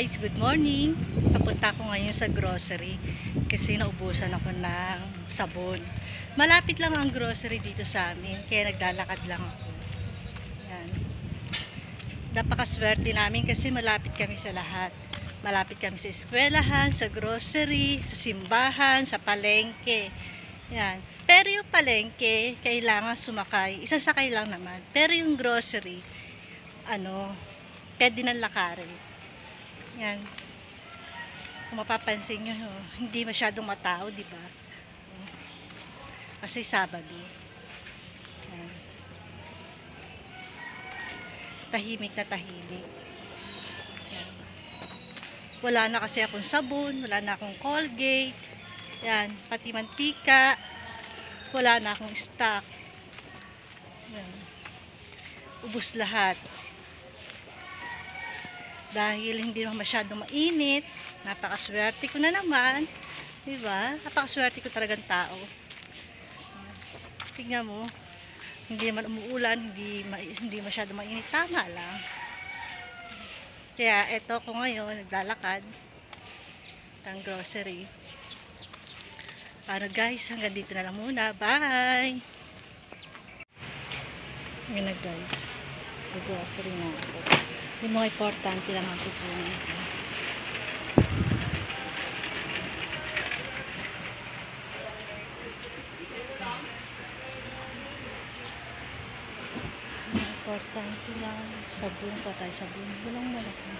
guys, good morning. Papunta ako ngayon sa grocery kasi naubusan ako ng sabon. Malapit lang ang grocery dito sa amin, kaya naglalakad lang ako. Yan. Napakaswerte namin kasi malapit kami sa lahat. Malapit kami sa eskwelahan, sa grocery, sa simbahan, sa palengke. Yan. Pero yung palengke, kailangan sumakay. Isang sakay lang naman. Pero yung grocery, pwede nang lakarin. Yan. Kung mapapansin nyo, hindi masyadong matao, di ba? Kasi Sabado. Yan. Tahimik na tahimik. Yan. Wala na kasi akong sabon, wala na akong Colgate. Yan, pati mantika. Wala na akong stock. Yan. Ubus lahat. Dahil hindi naman masyadong mainit, napakaswerte ko na naman, di ba? Napakaswerte ko talagang tao. Tingnan mo, hindi naman umuulan, hindi masyadong mainit, tama lang. Kaya eto ko ngayon, naglalakad ng grocery. Paano guys, hanggang dito na lang muna. Bye! Yun na guys, grocery na ako. Yung mga importante lang ang kukunin ko. Importante lang. Sabon pa tayo. Sabon. Walang malaki.